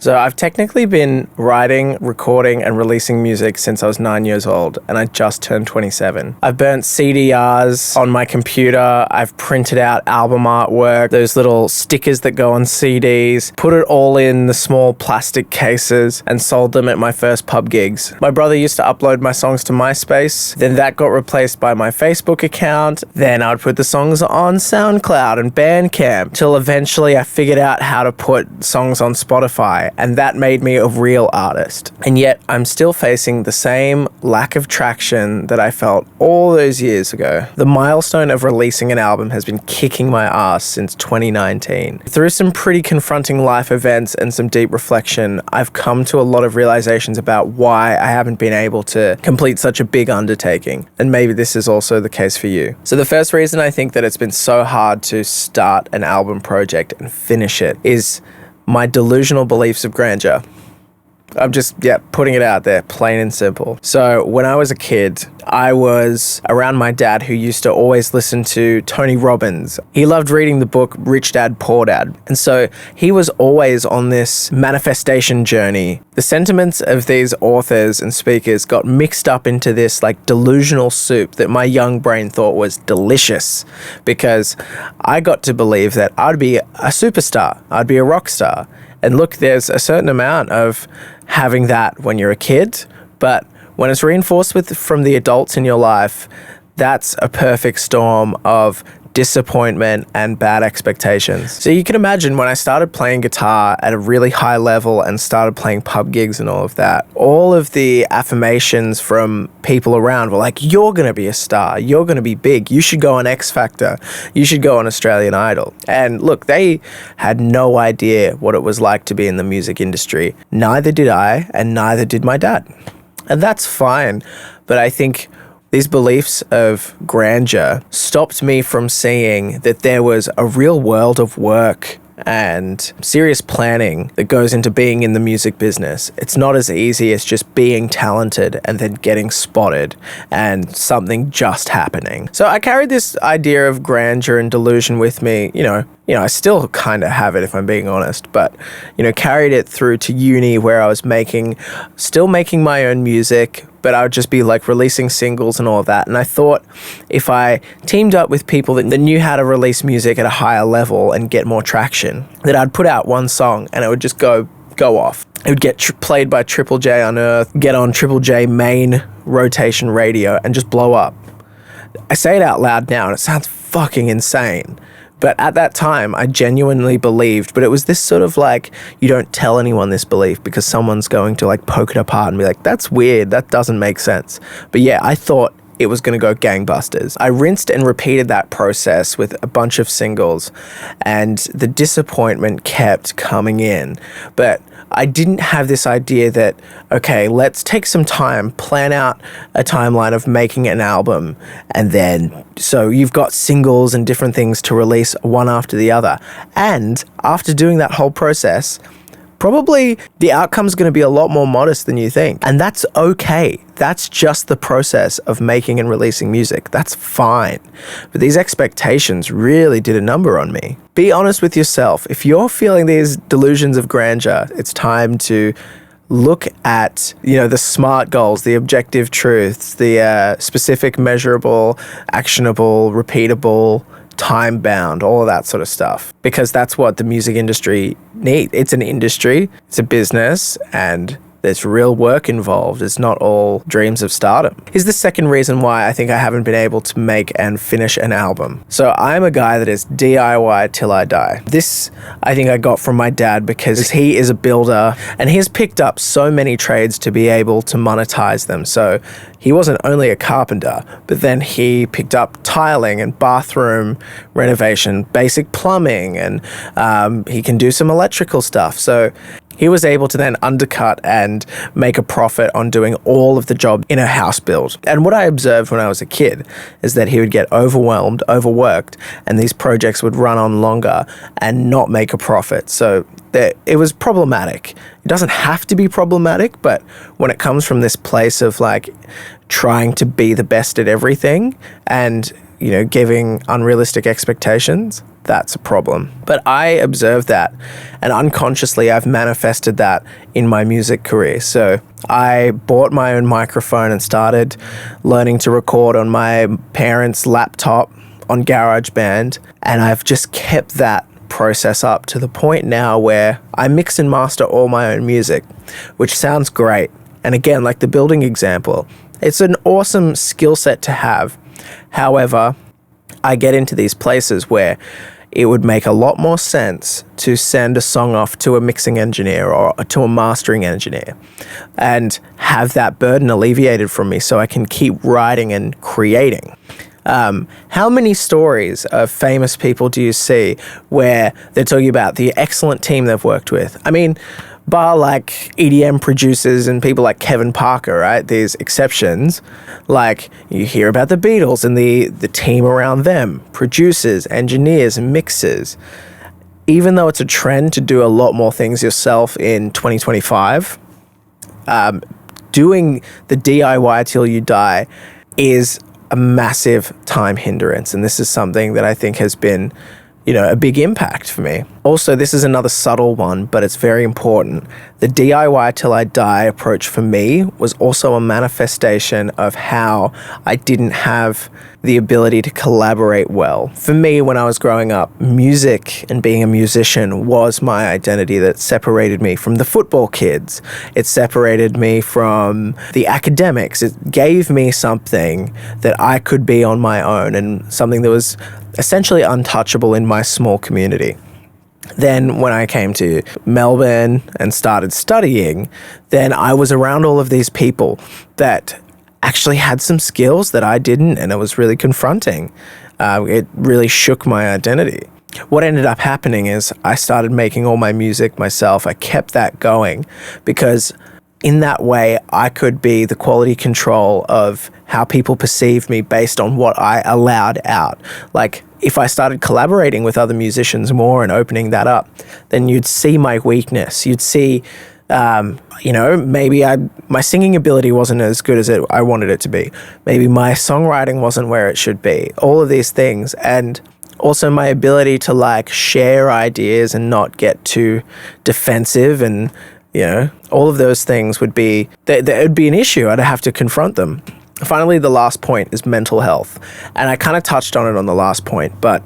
So I've technically been writing, recording, and releasing music since I was 9 years old, and I just turned 27. I've burnt CDRs on my computer, I've printed out album artwork, those little stickers that go on CDs, put it all in the small plastic cases, and sold them at my first pub gigs. My brother used to upload my songs to MySpace, then that got replaced by my Facebook account, then I'd put the songs on SoundCloud and Bandcamp, till eventually I figured out how to put songs on Spotify, and that made me a real artist. And yet I'm still facing the same lack of traction that I felt all those years ago. The milestone of releasing an album has been kicking my ass since 2019. Through some pretty confronting life events and some deep reflection, I've come to a lot of realizations about why I haven't been able to complete such a big undertaking. And maybe this is also the case for you. So the first reason I think that it's been so hard to start an album project and finish it is my delusional beliefs of grandeur. I'm just, putting it out there, plain and simple. So when I was a kid, I was around my dad, who used to always listen to Tony Robbins. He loved reading the book Rich Dad, Poor Dad. And so he was always on this manifestation journey. The sentiments of these authors and speakers got mixed up into this like delusional soup that my young brain thought was delicious, because I got to believe that I'd be a superstar, I'd be a rock star. And look, there's a certain amount of having that when you're a kid, but when it's reinforced from the adults in your life, that's a perfect storm of disappointment and bad expectations. So you can imagine when I started playing guitar at a really high level and started playing pub gigs and all of that, all of the affirmations from people around were like, you're going to be a star, you're going to be big, you should go on X Factor, you should go on Australian Idol. And look, they had no idea what it was like to be in the music industry. Neither did I, and neither did my dad. And that's fine, but I think these beliefs of grandeur stopped me from seeing that there was a real world of work and serious planning that goes into being in the music business. It's not as easy as just being talented and then getting spotted and something just happening. So I carried this idea of grandeur and delusion with me, I still kind of have it if I'm being honest, but, carried it through to uni, where I was still making my own music, but I would just be like releasing singles and all of that. And I thought if I teamed up with people that knew how to release music at a higher level and get more traction, that I'd put out one song and it would just go off. It would get played by Triple J Unearthed, get on Triple J main rotation radio and just blow up. I say it out loud now and it sounds fucking insane. But at that time, I genuinely believed, but it was this sort of like, you don't tell anyone this belief because someone's going to like poke it apart and be like, that's weird, that doesn't make sense. But yeah, I thought it was going to go gangbusters. I rinsed and repeated that process with a bunch of singles, and the disappointment kept coming in. But I didn't have this idea that, okay, let's take some time, plan out a timeline of making an album, and then so you've got singles and different things to release one after the other. And after doing that whole process, probably the outcome's going to be a lot more modest than you think. And that's okay. That's just the process of making and releasing music. That's fine. But these expectations really did a number on me. Be honest with yourself. If you're feeling these delusions of grandeur, it's time to look at, the SMART goals, the objective truths, the specific, measurable, actionable, repeatable, time-bound, all of that sort of stuff. Because that's what the music industry needs. It's an industry, it's a business, and there's real work involved. It's not all dreams of stardom. Here's the second reason why I think I haven't been able to make and finish an album. So I'm a guy that is DIY till I die. This I think I got from my dad because he is a builder and he's picked up so many trades to be able to monetize them. So he wasn't only a carpenter, but then he picked up tiling and bathroom renovation, basic plumbing, and he can do some electrical stuff. So he was able to then undercut and make a profit on doing all of the job in a house build. And what I observed when I was a kid is that he would get overwhelmed, overworked, and these projects would run on longer and not make a profit. So it was problematic. It doesn't have to be problematic, but when it comes from this place of like trying to be the best at everything and, giving unrealistic expectations, that's a problem. But I observed that, and unconsciously I've manifested that in my music career. So I bought my own microphone and started learning to record on my parents' laptop on GarageBand, and I've just kept that process up to the point now where I mix and master all my own music, which sounds great. And again, like the building example, it's an awesome skill set to have. However, I get into these places where it would make a lot more sense to send a song off to a mixing engineer or to a mastering engineer and have that burden alleviated from me so I can keep writing and creating. How many stories of famous people do you see where they're talking about the excellent team they've worked with? I mean, bar like EDM producers and people like Kevin Parker, right? These exceptions, like you hear about the Beatles and the team around them, producers, engineers, and mixers. Even though it's a trend to do a lot more things yourself in 2025, doing the DIY till you die is a massive time hindrance. And this is something that I think has been, a big impact for me. Also, this is another subtle one, but it's very important. The DIY till I die approach for me was also a manifestation of how I didn't have the ability to collaborate well. For me, when I was growing up, music and being a musician was my identity that separated me from the football kids. It separated me from the academics. It gave me something that I could be on my own and something that was essentially untouchable in my small community. Then when I came to Melbourne and started studying, then I was around all of these people that actually had some skills that I didn't, and it was really confronting. It really shook my identity. What ended up happening is I started making all my music myself. I kept that going because in that way, I could be the quality control of how people perceived me based on what I allowed out. Like, if I started collaborating with other musicians more and opening that up, then you'd see my weakness. You'd see, maybe my singing ability wasn't as good as I wanted it to be. Maybe my songwriting wasn't where it should be. All of these things. And also my ability to share ideas and not get too defensive and all of those things would be, it would be an issue. I'd have to confront them. Finally, the last point is mental health. And I kind of touched on it on the last point, but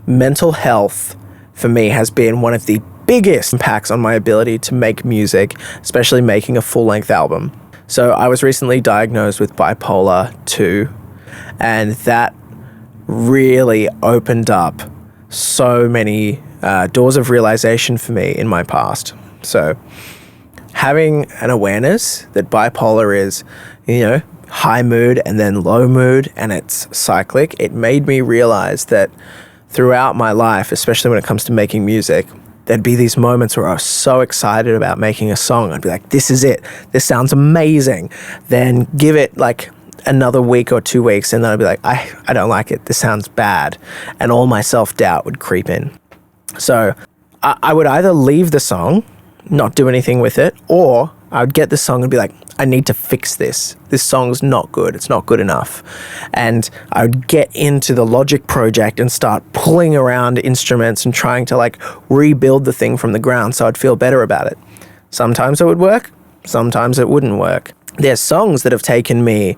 mental health for me has been one of the biggest impacts on my ability to make music, especially making a full-length album. So I was recently diagnosed with Bipolar 2, and that really opened up so many doors of realization for me in my past. So having an awareness that bipolar is, high mood and then low mood, and it's cyclic, it made me realize that throughout my life, especially when it comes to making music, there'd be these moments where I was so excited about making a song. I'd be like, this is it. This sounds amazing. Then give it another week or 2 weeks, and then I'd be like, I don't like it. This sounds bad. And all my self-doubt would creep in. So I would either leave the song, not do anything with it, or I would get the song and be like, I need to fix this. This song's not good. It's not good enough. And I would get into the Logic project and start pulling around instruments and trying to rebuild the thing from the ground so I'd feel better about it. Sometimes it would work. Sometimes it wouldn't work. There's songs that have taken me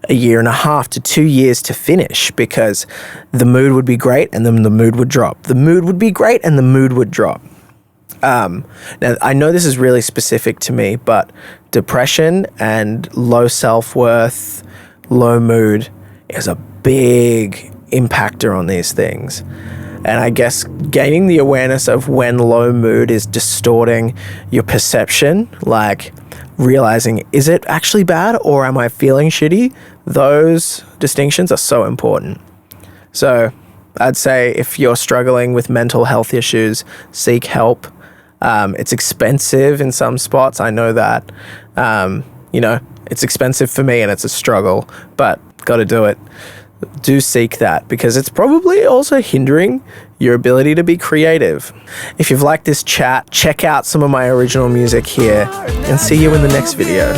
1.5 to 2 years to finish because the mood would be great and then the mood would drop. The mood would be great and the mood would drop. Now, I know this is really specific to me, but depression and low self-worth, low mood is a big impactor on these things. And I guess gaining the awareness of when low mood is distorting your perception, realizing, is it actually bad or am I feeling shitty? Those distinctions are so important. So I'd say if you're struggling with mental health issues, seek help. It's expensive in some spots. I know that. It's expensive for me and it's a struggle, but got to do it. Do seek that because it's probably also hindering your ability to be creative. If you've liked this chat, check out some of my original music here and see you in the next video.